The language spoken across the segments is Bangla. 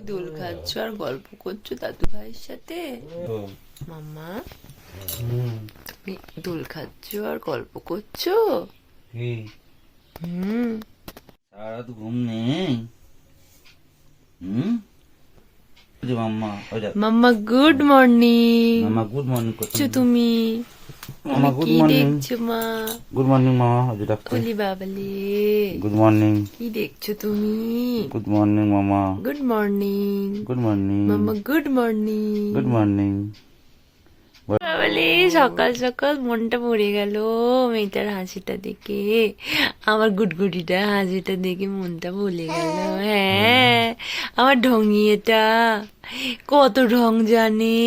দোল খাচ্ছ আর গল্প করছো দাদু ভাইয়ের সাথে? মাম্মা তুমি দোল খাচ্ছ আর গল্প করছো? সারা তো ঘুম নেই। মাম্মা গুড মর্নিং। মামা গুড মর্নিং করছো তুমি মামা গুড কি মর্নিং। দেখছো মা? গুড মর্নিং মামা হজুর ডাকছে। ওলি বাবালে গুড মর্নিং। কি দেখছো তুমি? গুড মর্নিং মামা। গুড মর্নিং গুড মর্নিং মাম্মা গুড মর্নিং। Good morning. বাবালে সকাল সকাল মনটা ভরে গেল মেয়েটার হাসিটা দেখে, আমার গুডগুডিটার হাসিটা দেখে মনটা ভরে গেল। হ্যাঁ আমার ঢঙিয়েটা কত ঢং জানে,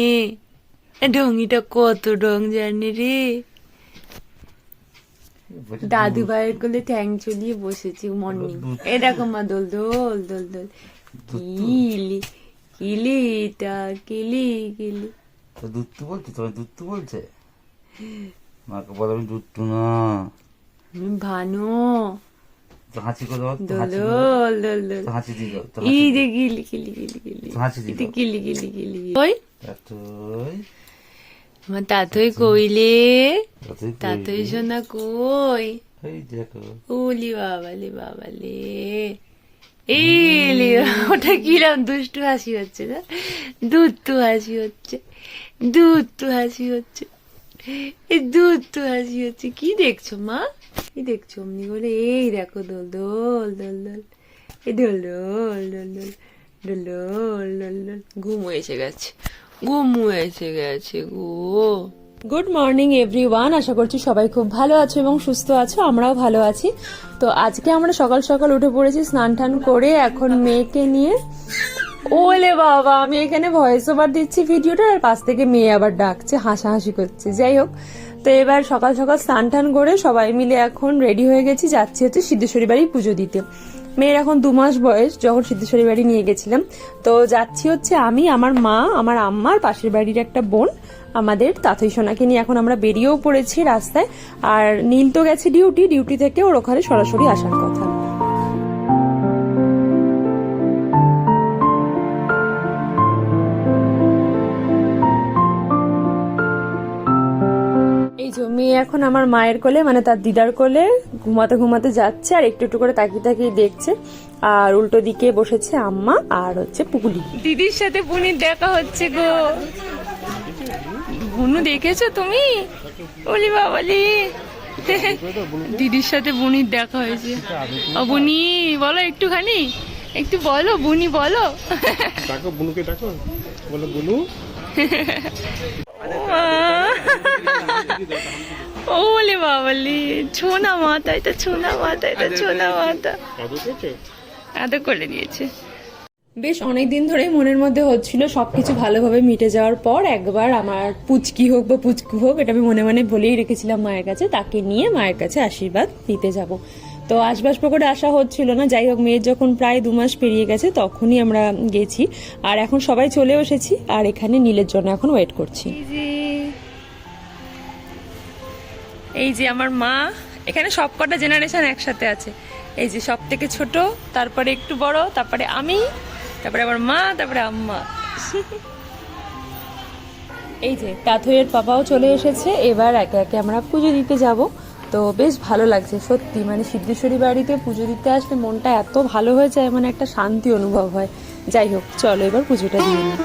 ঢঙিটা কত ঢং জানে রে। দাদু ভাইয়ের কোলে ঠ্যাং চলিয়ে বসেছি মর্নিং। এ দেখো মা দোল দোল দোল দোল কিলি কিলিটা কিলি কিলি। তো দুধটু বলছে, তোমার দুধটু বলছে। মাকে বলো আমি দুধটু না, ভানো তো হাসি করে দাও, তো দোল হাসি দোল দোল দোল। তো হাসি দিয়ে দাও, তো এই যে গিলি গিলি গিলি গিলি, তো হাসি দিয়ে এটা দাও। গিলি গিলি গিলি। ওই তাতই আমার তাতই কইলে, তাতই তাতই সোনা কই? এই দেখো ওলি বাবালে বাবালে এই ওটা কিরম দুষ্টু হাসি হচ্ছে না, দুধটু হাসি হচ্ছে, দুধটু হাসি হচ্ছে, এই দুধটু হাসি হচ্ছে। কি দেখছো মা? কি দেখছো অমনি বলে? এই দেখো দোল দোল দোল দোল, এই দোল দোল দোল দোল দোল দোল দোল দোল। ঘুম এসে গেছে, ঘুম এসে গেছে গো। গুড মর্নিং এভরিওয়ান, আশা করছি সবাই খুব ভালো আছো এবং সুস্থ আছো, আমরাও ভালো আছি। তো আজকে আমরা সকাল সকাল উঠে পড়েছি স্নান টান করে, এখন মেয়েকে নিয়ে। ওলে বাবা, আমি এখানে ভয়েস ওভার দিচ্ছি ভিডিওটা, আর পাশ থেকে মেয়ে আবার ডাকছে, হাসাহাসি করছে। যাই হোক, তো এবার সকাল সকাল স্নান টান করে সবাই মিলে এখন রেডি হয়ে গেছি, যাচ্ছি হচ্ছে সিদ্ধেশ্বরী বাড়ি পুজো দিতে। মেয়ের এখন 2 মাস বয়স, যখন সিদ্ধেশ্বরী বাড়ি নিয়ে গেছিলাম। তো যাচ্ছি হচ্ছে আমি, আমার মা, আমার আম্মার পাশের বাড়ির একটা বোন, আমাদের তাতই সোনাকে নিয়ে এখন আমরা বেরিয়েও পড়েছি রাস্তায়। আর নীল তো গেছে ডিউটি থেকে ওর ওখানে সরাসরি আসার কথা। এই যে মেয়ে এখন আমার মায়ের কোলে, মানে তার দিদার কোলে ঘুমাতে ঘুমাতে যাচ্ছে, আর একটু একটু করে তাকিয়ে তাকিয়ে দেখছে। আর উল্টো দিকে বসেছে আম্মা আর হচ্ছে পুকুলি। দিদির সাথে বুনির দেখা হচ্ছে গো। বুনু দেখেছো তুমি? ওলি বাবালি, দিদির সাথে বুনির দেখা হয়েছে। ও বুনি বলো একটুখানি, একটু বলো বুনি বলো। ডাকো বুনুকে, ডাকো, বলো বুনু। ওলে বাবালি, ছোনা মাথা, এটা ছোনা মাথা, এটা ছোনা মাথা। আদর করে দিয়েছে। বেশ অনেকদিন ধরে মনের মধ্যে হচ্ছিল সবকিছু ভালোভাবে মিটে যাওয়ার পর একবার আমার পুচকি হোক বা পুচকু হোক, এটা আমি মনে মনে বলেই রেখেছিলাম মায়ের কাছে, তাকে নিয়ে মায়ের কাছে আশীর্বাদ নিতে যাব। তো আশবাসপ করে আসা হচ্ছিল না। যাই হোক, মেয়ের যখন প্রায় 2 মাস পেরিয়ে গেছে তখনই আমরা গেছি, আর এখন সবাই চলে এসেছি, আর এখানে নীলের জন্য এখন ওয়েট করছি। এই যে আমার মা, এখানে সবকটা জেনারেশন একসাথে আছে। এই যে সব থেকে ছোট, তারপরে একটু বড়, তারপরে আমি, তারপরে আমার মা, তারপরে আম্মা। এই যে তাথইয়ের পাপাও চলে এসেছে। এবার একে একে আমরা পুজো দিতে যাব। তো বেশ ভালো লাগছে সত্যি, মানে সিদ্ধেশ্বরী বাড়িতে পুজো দিতে আসলে মনটা এত ভালো হয়ে যায়, মানে একটা শান্তি অনুভব হয়। যাই হোক, চলো এবার পুজোটা দিয়ে নিই।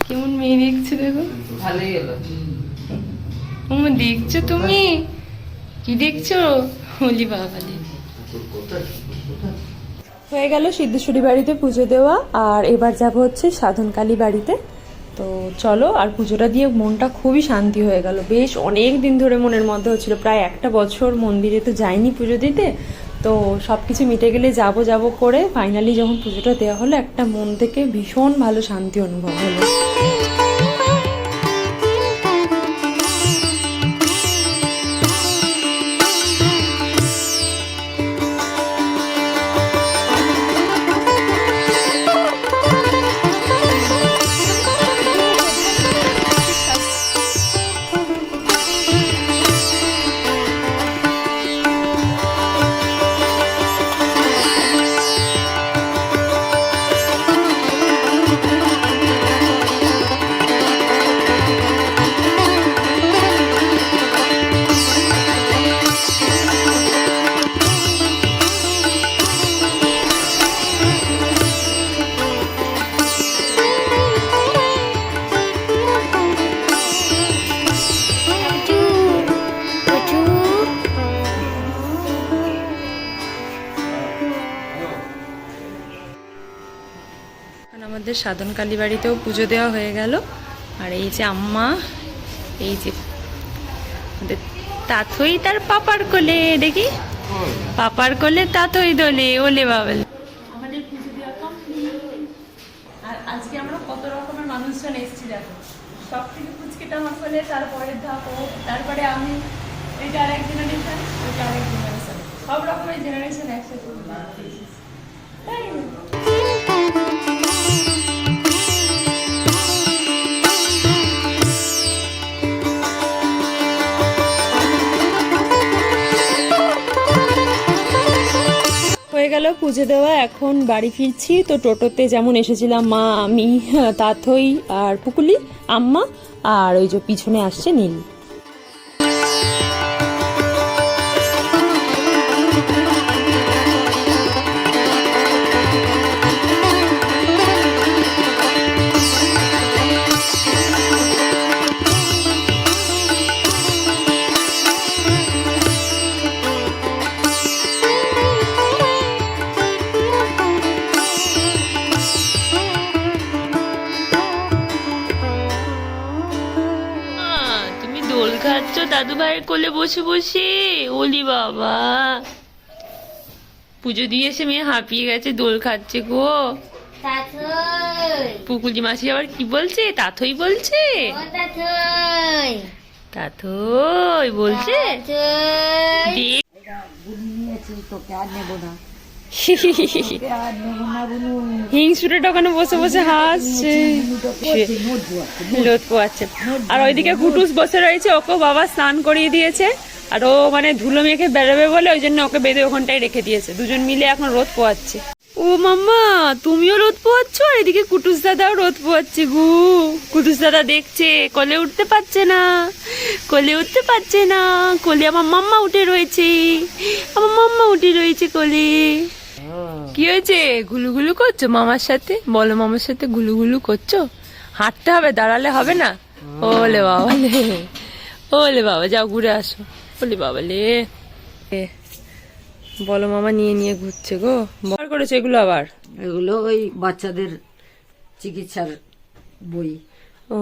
কেমন মেয়ে দেখছো দেখো, ভালোই হলো। দেখছো তুমি কি দেখছো? হোলি বাবালি। হয়ে গেল সিদ্ধেশ্বরী বাড়িতে পুজো দেওয়া, আর এবার যাব হচ্ছে সাধনকালী বাড়িতে। তো চলো, আর পুজোটা দিয়ে মনটা খুবই শান্তি হয়ে গেল। বেশ অনেক দিন ধরে মনের মধ্যে হচ্ছিল, প্রায় একটা বছর মন্দিরে তো যাইনি পুজো দিতে। তো সব কিছু মিটে গেলে যাব করে ফাইনালি যখন পুজোটা দেওয়া হলো, একটা মন থেকে ভীষণ ভালো শান্তি অনুভব হলো। আমাদের সাধন কালী বাড়িতেও পুজো দেওয়া হয়ে গেল। আর এই যে আম্মা, এই যে আমাদের তাথই তার পাপার কোলে, দেখি পাপার কোলে তাথই দোলে, ওলে বাবল। আমাদের পুজো দেওয়া কমপ্লিট। আর আজকে আমরা কত রকমের মানুষজন এসেছি দেখো। সব থেকে পুচকেটা আমার কোলে, তারপরে ধাপ ও, তারপরে আমি, এটা আরেক জেনারেশন, ওইটা আরেক জেনারেশন, সব রকমের জেনারেশন একসাথে। তাই হয়ে গেল পুজো দেওয়া। এখন বাড়ি ফিরছি। তো টোটোতে যেমন এসেছিলাম, মা, আমি, তাথই আর পুকুলি, আম্মা, আর ওই যে পিছনে আসছে নীল। দোল খাচ্ছ দাদু ভাইয়ের কোলে বসে বসে? ওলি বাবা, পুজো দিয়ে এসে মেয়ে হাঁপিয়ে গেছে, দোল খাচ্ছে গো। পুকুলি মাসি আবার কি বলছে? তাথই বলছে, তাথই বলছে। হিংসুরেটা ওখানে বসে বসে হাসছে, লোদ পোয়াচ্ছে। আর ওইদিকে কুটুস বসে রয়েছে, ওকে বাবা স্নান করিয়ে দিয়েছে। আর ও মানে ধুলো মেখে বেরোবে বলে ওই জন্য ওকে বেঁধে ওখানটায় রেখে দিয়েছে। দুজন মিলে এখন রোদ পোয়াচ্ছে। ও মাম্মা, তুমিও রোদ পোয়াচ্ছ, আর এদিকে কুটুস দাদাও রোদ পোয়াচ্ছে গু। কুটুস দাদা দেখছে, কোলে উঠতে পারছে না, কোলে উঠতে পারছে না। কোলে আমার মাম্মা উঠে রয়েছে, আমার মাম্মা উঠে রয়েছে কোলে। কি হয়েছে? গুলুগুলু করছো মামার সাথে? বলো, মামার সাথে গুলুগুলু করছো? হাঁটতে হবে, দাঁড়ালে হবে না। ওলে বাবা লে, ওলে বাবা, যাও ঘুরে আসো। ওলে বাবা লে, বলো মামা নিয়ে নিয়ে ঘুরছে গো। বার করেছে এগুলো আবার? এগুলো ওই বাচ্চাদের চিকিৎসার বই। ও,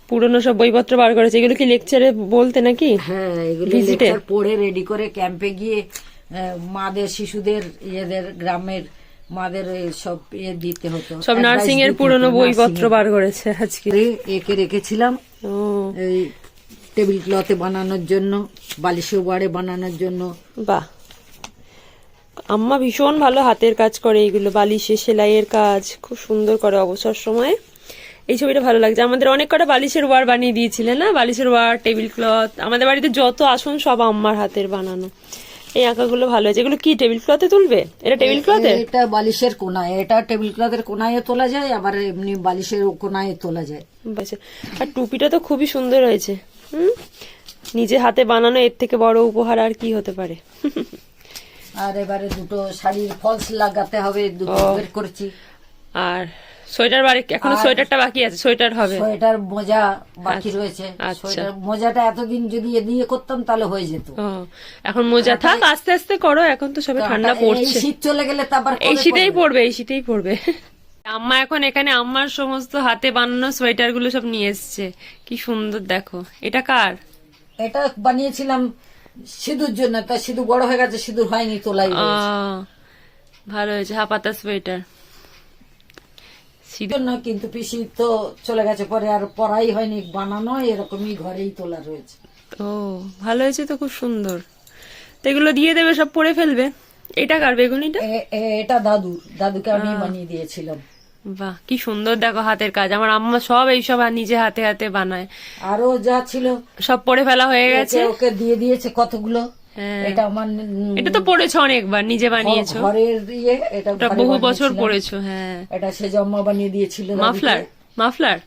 পুরনো সব বইপত্র বার করেছে। এগুলো কি লেকচারে বলতে নাকি? হ্যাঁ, এগুলো লেকচার পড়ে রেডি করে ক্যাম্পে গিয়ে মাদের, শিশুদের, ইয়েদের, গ্রামের মাদের সব ইয়ে দিতে হতো। সব নার্সিং এর পুরনো বইপত্র বার করেছে আজকে। একে রেখেছিলাম এই টেবিল ক্লথে বানানোর জন্য, বালিশের ওয়ারে বানানোর জন্য। বাহ, আম্মা ভীষণ ভালো হাতের কাজ করে। এইগুলো বালিশে সেলাইয়ের কাজ খুব সুন্দর করে অবসর সময়ে। এই ছবিটা ভালো লাগছে। আমাদের অনেক কটা বালিশের ওয়ার বানিয়ে দিয়েছিলেন না? বালিশের ওয়ার, টেবিল ক্লথ, আমাদের বাড়িতে যত আসন সব আম্মার হাতের বানানো। এই আঁকাগুলো ভালো হয়েছে। এগুলো কি টেবিল ক্লথে তুলবে? এটা টেবিল ক্লথে? এটা বালিশের কোনায়, এটা টেবিল ক্লথের কোনায় তোলা যায়, আবার এমনি বালিশের কোনায় তোলা যায়। আর টুপিটা তো খুবই সুন্দর হয়েছে। নিজে হাতে বানানো, এর থেকে বড় উপহার আর কি হতে পারে। আর এবারে দুটো শাড়ির ফলস লাগাতে হবে, দুটো বের করছি। আর সোয়েটার বাড়ি, এখনো সোয়েটারটা বাকি আছে। সোয়েটার হবে, সোয়েটার মোজা বাকি রয়েছে। সোয়েটার মোজাটা এতদিন যদি দিয়ে করতাম তাহলে হয়ে যেত। এখন মোজা থাক, আস্তে আস্তে করো। এখন তো সবে ঠান্ডা পড়ছে, শীত চলে গেলে তারপর এই শীতেই পড়বে, এই শীতেই পড়বে। আম্মা এখন এখানে আম্মার সমস্ত হাতে বানানো সোয়েটার গুলো সব নিয়ে এসছে, কি সুন্দর দেখো। এটা কার? এটা বানিয়েছিলাম সিঁদুর জন্য, তা সিঁদুর বড় হয়ে গেছে, সিঁদুর হয়নি, তোলাই রয়েছে। ভালো হয়েছে, হাফাতা সোয়েটার। জন্য কিন্তু পিসি তো চলে গেছে, পরে আর পরাই হয়নি, বানানো এরকমই ঘরেই তোলা রয়েছে। ও ভালো হয়েছে তো, খুব সুন্দর। তো এগুলো দিয়ে দেবে, সব পরে ফেলবে। এটা কার বেগুনিটা? এটা দাদুকে আমি বানিয়ে দিয়েছিলাম। বাহ, কি সুন্দর দেখো হাতের কাজ। আমার আম্মা সব এইসব নিজে হাতে হাতে বানায়। আরো যা ছিল সব পরে ফেলা হয়ে গেছে, ওকে দিয়ে দিয়েছে কতগুলো। হ্যাঁ। এটা আমার এটা তো পড়েছো অনেকবার, নিজে বানিয়েছো, ঘরের ইয়ে, এটা এটা ঘরে বহু বছর বানিয়েছিলাম। পড়েছো। হ্যাঁ, এটা সেজম্মা বানিয়ে দিয়েছিল। Muffler muffler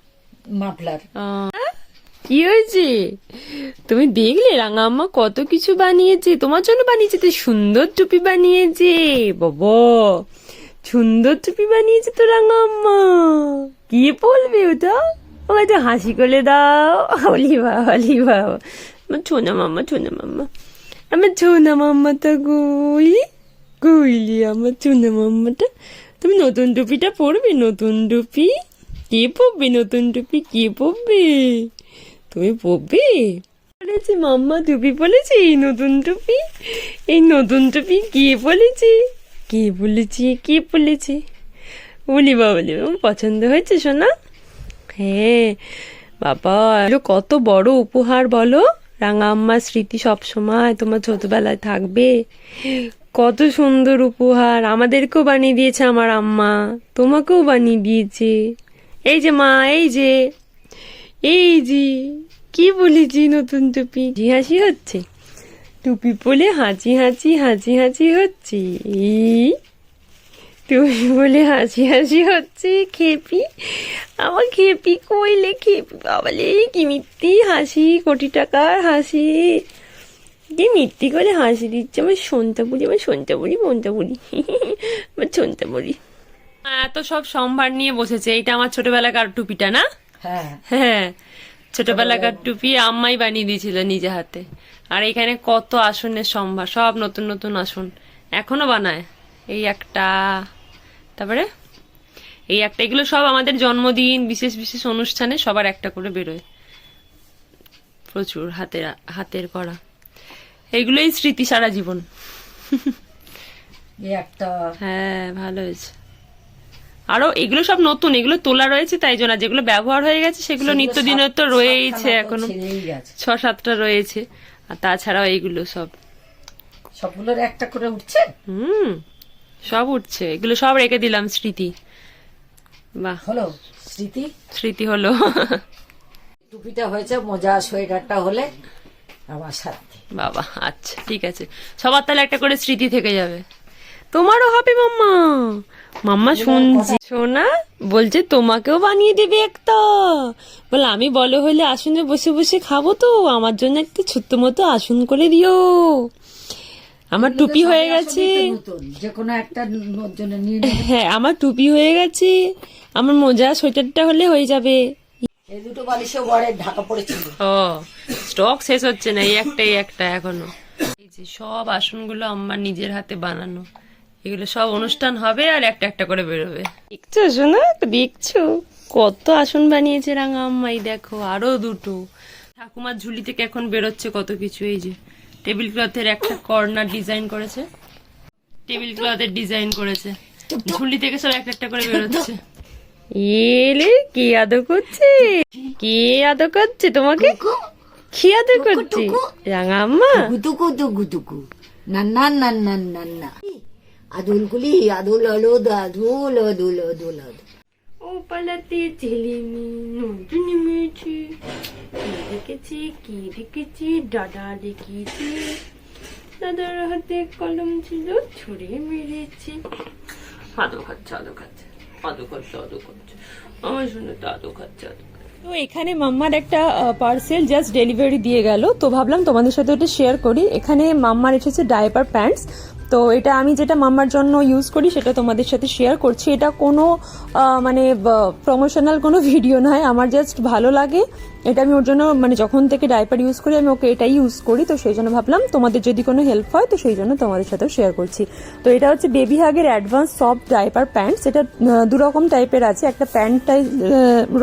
muffler. কি হয়েছে? তুমি দেখলে রাঙা আম্মা কত কিছু বানিয়েছে, তোমার জন্য বানিয়েছে। তো সুন্দর টুপি বানিয়েছে বাবা, সুন্দর টুপি বানিয়েছে তো রাঙা আম্মা। কি বলবে ওটা? ওটা হাসি করে দাও। অলিভা অলিভা, আমার ছোনা মাম্মা, ছোনা মাম্মা, আমার ছোনা মাম্মাটা গুইলি গুইলি, আমার ছোনা মাম্মাটা। তুমি নতুন টুপিটা পরবে? নতুন টুপি কে পরবে? নতুন টুপি কে পরবে? তুমি পরবে? বলেছি মাম্মা টুপি বলেছে, এই নতুন টুপি, এই নতুন টুপি কে বলেছে? কে বলেছে? কে বলেছে? বলি বাবা, পছন্দ হয়েছে সোনা? হ্যাঁ বাবা, এগুলো কত বড় উপহার বলো। রাঙা আম্মার স্মৃতি সব সময় তোমার ছোটবেলায় থাকবে। কত সুন্দর উপহার, আমাদেরকেও বানিয়ে দিয়েছে আমার আম্মা, তোমাকেও বানিয়ে দিয়েছে। এই যে মা, এই যে, এই যে, কি বলেছি নতুন টুপি, হাসি হচ্ছে। টুপি পরে হাঁচি হাঁচি হাঁচি হাঁচি হচ্ছে। টুপি বলে হাসি হাসি হচ্ছে। খেপি, আমার খেপি কইলে, খেপি বাবালে কি মিথ্যি হাসি, কোটি টাকার হাসি, কি মিথ্যি করে হাসি দিচ্ছে আমার সন্তা বুড়ি, আমার সন্তা বুড়ি, মনতা বুড়ি, আমার সন্তা বুড়ি। এত সব সম্ভার নিয়ে বসেছে। এইটা আমার ছোটবেলাকার টুপিটা না? হ্যাঁ হ্যাঁ, ছোটবেলাকার টুপি আম্মাই বানিয়ে দিয়েছিল নিজে হাতে। আর এখানে কত আসনের সম্ভার, সব নতুন নতুন আসন এখনো বানায়। এই একটা, তারপরে এই একটা, এগুলো সব আমাদের জন্মদিন, বিশেষ বিশেষ অনুষ্ঠানে সবার একটা করে বেরোয়। প্রচুর হাতের হাতের করা, এগুলোই স্মৃতি সারা জীবন। একটা। হ্যাঁ ভালো হয়েছে। আরো এগুলো সব নতুন, এগুলো তোলা রয়েছে তাই জন্য। যেগুলো ব্যবহার হয়ে গেছে সেগুলো নিত্যদিনের তো রয়েছে, এখনো 6-7টা রয়েছে। আর তাছাড়াও এইগুলো সব, সবগুলোর একটা করে উঠছে। সব উঠছে, এগুলো সব রেখে দিলাম স্মৃতি। বাহ, হলো স্মৃতি, স্মৃতি হলো। টুপিটা হয়েছে, মোজা সোয়েটারটা হলে আমার সাথে। বাবা আচ্ছা ঠিক আছে, সবার তাহলে একটা করে স্মৃতি থেকে যাবে। তোমারও হবে মাম্মা। মাম্মা শুনছি, শোনা বলছে তোমাকেও বানিয়ে দেবে একটা। বলে আমি বলো হলে আসনে বসে বসে খাবো, তো আমার জন্য একটা ছোট্ট মতো আসন করে দিও। আমার টুপি হয়ে গেছে, যে কোনো একটা জন্য নিয়ে। হ্যাঁ আমার টুপি হয়ে গেছে, আমার মোজা সোয়েটারটা হলে হয়ে যাবে। এই দুটো বালিশও বড় ঢাকা পড়েছিল। ও স্টক শেষ হচ্ছে না, এই একটা এখনো। এই যে সব আসনগুলো আমার নিজের হাতে বানানো, এগুলো সব অনুষ্ঠান হবে আর একটা একটা করে বেরোবে। দেখছো শোনা, দেখছো কত আসন বানিয়েছে রাঙা আম্মাই। দেখো আরো দুটো ঠাকুমার ঝুলি থেকে এখন বেরোচ্ছে কত কিছু। এই যে টেবিল ক্লথের একটা কর্নার ডিজাইন করেছে, টেবিল ক্লথের ডিজাইন করেছে, ঝুলি থেকে সব একটা একটা করে বেরোচ্ছে। এলে কে আদর করছে? কে আদর করছে তোমাকে? কি আদর করছে রাঙা আম্মা? গুতুকু গুতুকু, নান্না নান্না নান্না, আদুলগুলি আদুল আদুল আদুল আদুল আদুল। ও পালাতে ছেলেমি নতুন মেয়েছি, কি দেখেছি কি দেখেছি, দাদা দেখিয়েছি, দাদার হাতে কলম ছিল ছুড়ে মেরেছি। আদো খাচ্ছে আদো খাচ্ছে আদো খাচ্ছে আদো খাচ্ছে, আমার শুনে তো আদো খাচ্ছে আদো। তো এখানে মাম্মার একটা পার্সেল জাস্ট ডেলিভারি দিয়ে গেল, তো ভাবলাম তোমাদের সাথে ওটা শেয়ার করি। এখানে মাম্মার এসেছে ডাইপার প্যান্টস, তো এটা আমি যেটা মাম্মার জন্য ইউজ করি সেটা তোমাদের সাথে শেয়ার করছি। এটা কোনো মানে প্রমোশনাল কোনো ভিডিও নয়, আমার জাস্ট ভালো লাগে। এটা আমি ওর জন্য মানে যখন থেকে ডাইপার ইউজ করি আমি ওকে এটাই ইউজ করি, তো সেই জন্য ভাবলাম তোমাদের যদি কোনো হেল্প হয় তো সেই জন্য তোমাদের সাথেও শেয়ার করছি। তো এটা হচ্ছে বেবি হাগের অ্যাডভান্স সফট ডাইপার প্যান্টস। এটা দুরকম টাইপের আছে, একটা প্যান্ট টাইপ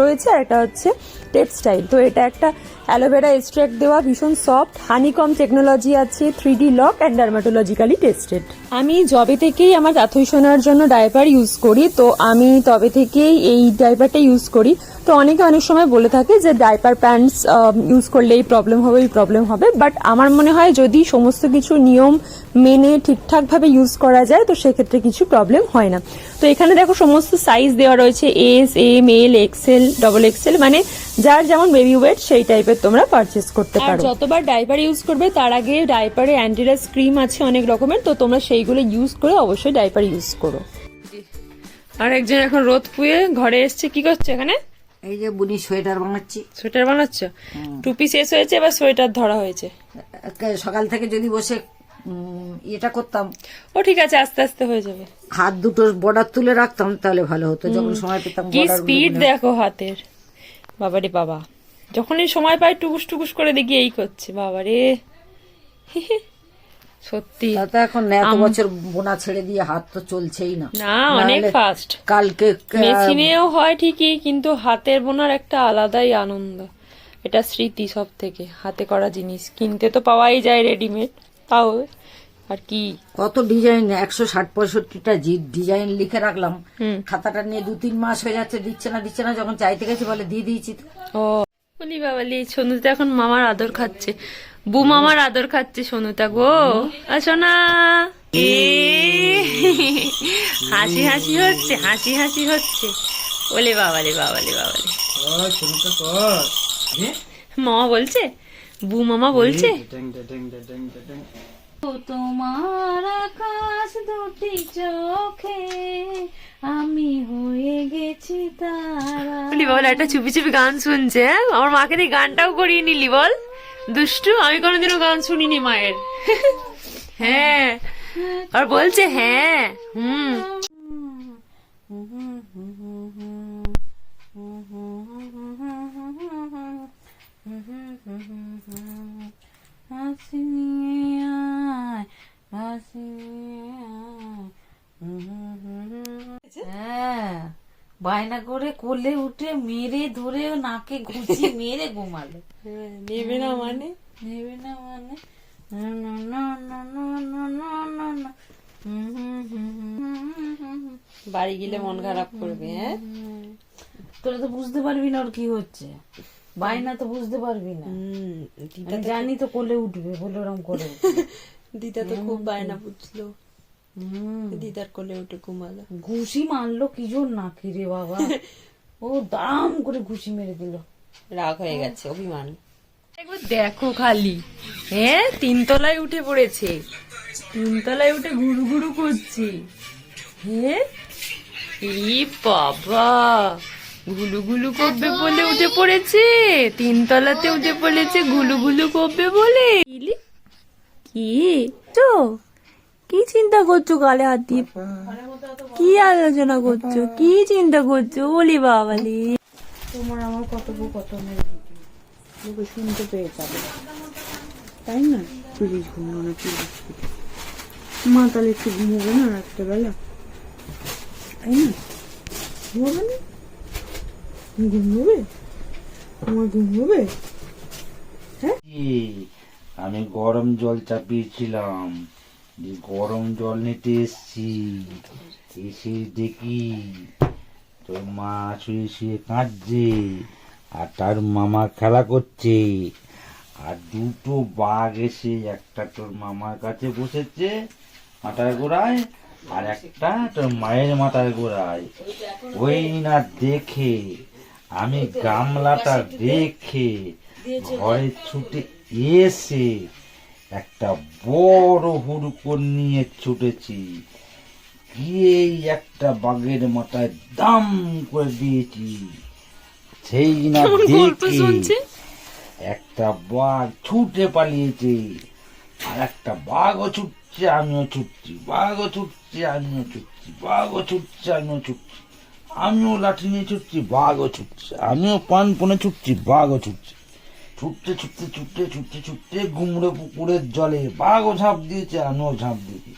রয়েছে আর একটা হচ্ছে টেক্সটাইল। তো এটা একটা অ্যালোভেরা এক্সট্রাক্ট দেওয়া, ভীষণ সফট, হানিকম টেকনোলজি আছে, 3D lock and dermatologically tested. আমি যবে থেকেই আমার রাথই সোনার জন্য ডাইপার ইউজ করি, তো আমি তবে থেকেই এই ডাইপারটা ইউজ করি। তো অনেকে অনেক সময় বলে থাকে যে ডাইপার প্যান্টস ইউজ করলে এই প্রবলেম হবে এই প্রবলেম হবে, বাট আমার মনে হয় যদি সমস্ত কিছু নিয়ম মেনে ঠিকঠাকভাবে ইউজ করা যায় তো সেক্ষেত্রে কিছু প্রবলেম হয় না। তো এখানে দেখো সমস্ত সাইজ দেওয়া রয়েছে, এস, এম, এল, এক্সেল, ডবল এক্সেল, মানে যার যেমন বেবি ওয়েট সেই টাইপের তোমরা পারচেস করতে পারো। যতবার ডাইপার ইউজ করবে তার আগে ডাইপারে অ্যান্টিরাস ক্রিম আছে অনেক রকমের, তো তোমরা সেইগুলো ইউজ করে অবশ্যই ডাইপার ইউজ করো। আর একজন এখন রোদ পুয়ে ঘরে এসছে, কি করছে এখানে? এই যে বুনি সোয়েটার বানাচ্ছি। সোয়েটার বানাচ্ছ? টুপি শেষ হয়েছে, এবার সোয়েটার ধরা হয়েছে। সকাল থেকে যদি বসে এটা করতাম, ও ঠিক আছে, আস্তে আস্তে হয়ে যাবে। হাত দুটো বর্ডার তুলে রাখতাম তাহলে ভালো হতো, যখন সময় পেতাম। কি স্পিড দেখো হাতের, বাবারে বাবা, যখনই সময় পাই টুকুস টুকুস করে দেখি এই করছে, বাবারে সত্যি। তাতে এখন এত বছর বোনা ছেড়ে দিয়ে হাত তো চলছেই না। না, অনেক ফাস্ট। কালকে মেশিনেও হয় ঠিকই, কিন্তু হাতের বোনার একটা আলাদাই আনন্দ। এটা স্মৃতি সব থেকে, হাতে করা জিনিস কিনতে তো পাওয়াই যায় রেডিমেড, তাও আর কি কত ডিজাইন, 160-65টা ডিজাইন লিখে রাখলাম। খাতাটা নিয়ে 2-3 মাস হয়ে যাচ্ছে, দিচ্ছে না। যখন চাইতে গেছি বলে দিয়ে দিয়েছি। ও বলি বাবালি, সোনুতা এখন মামার আদর খাচ্ছে, বু মামার আদর খাচ্ছে সোনুতা গো। সোনা হাসি হাসি হচ্ছে, হাসি হাসি হচ্ছে। ওলে বাবালে বাবালে বাবালে, মামা বলছে, বু মামা বলছে, তোমার আকাশ দুটি চোখে আমি হয়ে গেছি তারা। বলি বল, একটা চুপি চুপি গান শুনছে। আমার মাকে দিয়ে গানটাও করিয়ে নিলি বল, দুষ্টু। আমি কোনোদিনও গান শুনিনি মায়ের। হ্যাঁ, আর বলছে হ্যাঁ। হ্যাঁ, বায়না করে কোলে উঠে মেরে ধরে নাকে ঘুষি মেরে ঘুমালো। নেবে না মানে, নেবে না মানে বাড়ি গেলে মন খারাপ করবে। হ্যাঁ, তোরা তো বুঝতে পারবি না ওর কি হচ্ছে, বায়না তো বুঝতে পারবি না। আমি জানি তো কোলে উঠবে বলে ওরম করে। দিদা তো খুব বায়না বুঝলো, দিদার কোলে উঠে ঘুমালো। ঘুষি মারলো কি জোর নাকি রে বাবা, ও দাম করে ঘুষি মেরে দিল। রাগ হয়ে গেছে, অভিমান। একবার দেখো খালি, হ্যাঁ 3 তলায় উঠে পড়েছে, 3 তলায় উঠে ঘুরু ঘুরু করছে। হ্যাঁ, ই বাবা, ঘুলু ঘুলু করবে বলে উঠে পড়েছে, 3 তলাতে উঠে পড়েছে ঘুলু ঘুলু করবে বলে। কি তো কি চিন্তা করছো, গালে হাত দিয়ে কি আলোচনা করছো, কি চিন্তা করছো? বলি বাবালি, তোমার আমার কথোপকথনের লোকে শুনতে পেয়ে যাবে, তাই না? প্লিজ ঘুমো না, প্লিজ। মা তাহলে একটু ঘুমোবে না রাত্রেবেলা, তাই না? ঘুমোবে না, ঘুমোবে, আমার ঘুমোবে। আমি গরম জল চাপিয়েছিলাম, যে গরম জল নিতে এসছি, এসে দেখি তোর মা শুয়ে শুয়ে কাঁদছে আর তার মামা খেলা করছে, আর 2টো বাঘ এসে একটা তোর মামার কাছে বসেছে মাথার গোড়ায়, আর একটা তোর মায়ের মাথার গোড়ায়। ওই না দেখে আমি গামলাটা রেখে ঘরে ছুটে এসে একটা বড় হুড়কো নিয়ে ছুটেছি, গিয়েই একটা বাঘের মাথায় দাম করে দিয়েছি। সেই না দেখে একটা বাঘ ছুটে পালিয়েছে, আর একটা বাঘও ছুটছে ছুটছে আমিও ছুটছি, বাঘও ছুটছে আমিও ছুটছি, বাঘও ছুটছে আমিও ছুটছি, আমিও লাঠি নিয়ে ছুটছি, বাঘও ছুটছে, আমিও প্রাণপণে ছুটছি, বাঘও ছুটছে। ছুটতে ছুটতে ছুটতে ছুটতে ছুটতে গুমড়ে পুকুরের জলে বাঘও ঝাঁপ দিয়েছে, আমিও ঝাঁপ দিয়েছি।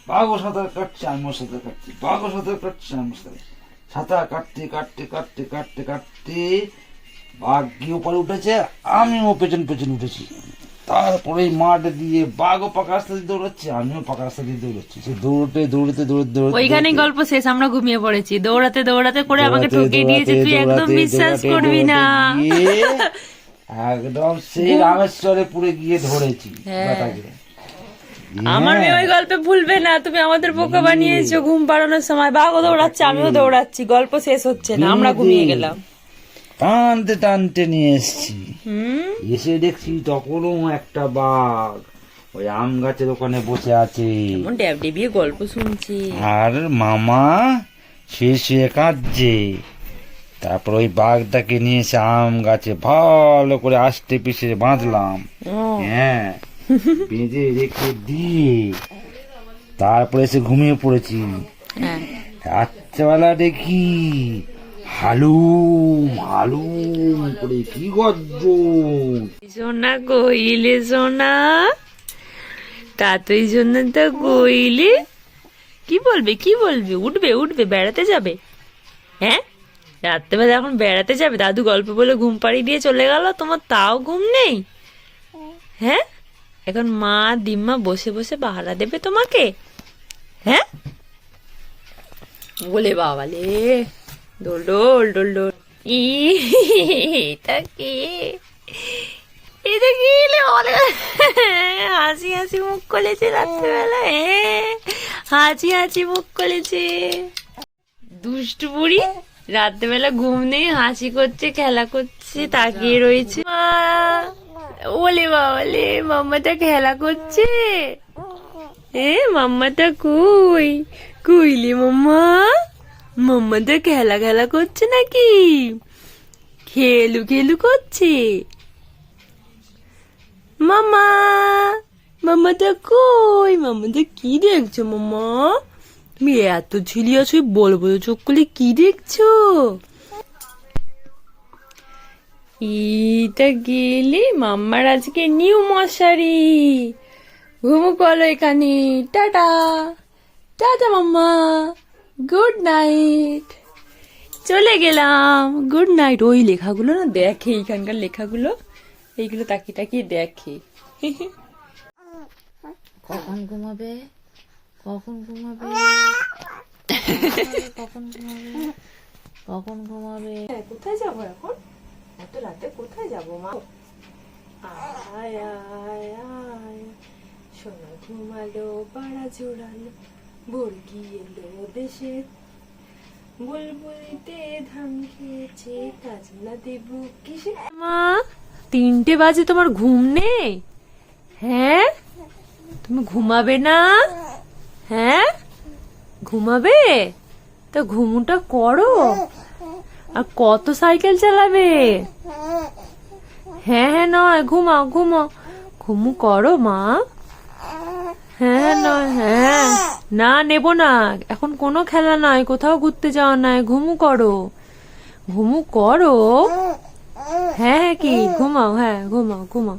বাঘও সাঁতার কাটছে, আমিও সাঁতার কাটছি, বাঘও সাঁতার কাটছে, আমিও সাঁতার কাটতে কাটতে কাটতে কাটতে কাটতে বাঘ গিয়ে ওপারে উঠেছে, আমিও পেছন পেছন উঠেছি। তারপরে এই মাঠ দিয়ে বাঘও পাকা রাস্তা দিয়ে দৌড়াচ্ছে, আমিও পাকা রাস্তা দিয়ে দৌড়াচ্ছি। সে দৌড়তে দৌড়তে দৌড়তে দৌড়তে ওইখানেই গল্প শেষ, আমরা ঘুমিয়ে পড়েছি। দৌড়াতে দৌড়াতে করে আমাকে দৌড়াতে, ঠকিয়ে দিয়েছে, তুই দৌড়াতে, একদম বিশ্বাস দৌড়াতে, করবি না। দৌড়াতে গিয়ে একদম সেই রামেশ্বরে পুরে গিয়ে ধরেছি হ্যাঁ। বেটাকে। আমার মেয়ে ওই গল্পে ভুলবে না, তুমি আমাদের বোকা বানিয়েছো। ঘুম পাড়ানোর সময় বাঘও দৌড়াচ্ছে, আমিও দৌড়াচ্ছি, গল্প শেষ হচ্ছে না, আমরা ঘুমিয়ে গেলাম। টানতে টানতে নিয়ে এসছি, হুম, এসে দেখছি তখনও একটা বাঘ ওই আম গাছের ওখানে বসে আছে, এমন ড্যাব ডেবিয়ে গল্প শুনছি। আর মামা শুয়ে কাঁদছে। তারপর ওই বাঘটাকে নিয়ে এসে আম গাছে ভালো করে আস্তে পিষে বাঁধলাম। ও, হ্যাঁ, বেঁধে রেখে দিয়ে তারপরে এসে ঘুমিয়ে পড়েছি। হ্যাঁ, রাত্রেবেলা দেখি হালুম হালুম করে কি গর্জন। সোনা কইলে সোনা, তাতই জন্য তো কইলে। কি বলবে কি বলবে? উঠবে উঠবে, বেড়াতে যাবে। হ্যাঁ, রাত্রেবেলা এখন বেড়াতে যাবে? দাদু গল্প বলে ঘুম পাড়িয়ে দিয়ে চলে গেল, তোমার তাও ঘুম নেই? হ্যাঁ, এখন মা দিম্মা বসে বসে পাহারা দেবে তোমাকে? হ্যাঁ, বলে বাবালে, ডোল ডোল ডোল ডোল। এটা কি? এটা কি? হাসি হাসি মুখ করেছে রাত্রেবেলা, হাসি হাসি মুখ করেছে। দুষ্টু বুড়ি, রাত্রেবেলা ঘুম নেই, হাসি করছে, খেলা করছে, তাকিয়ে রয়েছে। মা, ওলে বাবালে, মাম্মাটা খেলা করছে। মাম্মাটা কই? কইলে মাম্মা? মাম্মাটা খেলা খেলা করছে নাকি? খেলু খেলু করছে? মাম্মা, মাম্মাটা কই? মাম্মাটা কি দেখছো মাম্মা? তুমি এত ঝিলি আছো, বড় বড় চোখ করলে কি দেখছো? এটা গেলে মাম্মার আজকে নিউ মশারি। ঘুমু করো এখানে। টাটা টাটা মাম্মা, গুড নাইট। চলে গেলাম, গুড নাইট। ওই লেখাগুলো না দেখে, এইখানকার লেখাগুলো, এইগুলো তাকিয়ে তাকিয়ে দেখে। কখন ঘুমাবে? কখন ঘুমাবে? কখন ঘুমাবে? কখন ঘুমাবে? কোথায় যাবো এখন? এত রাতে কোথায় যাবো মা? আয় আয় আয়, সোনা ঘুমালো, পাড়া ঝোড়ালো, বর্গি এলো দেশে, বুলবুলিতে ধান খেয়েছে, কাজলা দেবু কিসে। মা, 3টে বাজে, তোমার ঘুম নেই? হ্যাঁ, তুমি ঘুমাবে না? হ্যাঁ, ঘুমাবে? তা ঘুমুটা করো। আর কত সাইকেল চালাবে? হ্যাঁ হ্যাঁ, নয়, ঘুমাও ঘুমাও, ঘুমু করো মা। হ্যাঁ নয়, হ্যাঁ না, নেব না এখন, কোনো খেলা নাই, কোথাও ঘুরতে যাওয়া নাই, ঘুমু করো, ঘুমু করো। হ্যাঁ হ্যাঁ, কি ঘুমাও? হ্যাঁ, ঘুমাও ঘুমাও।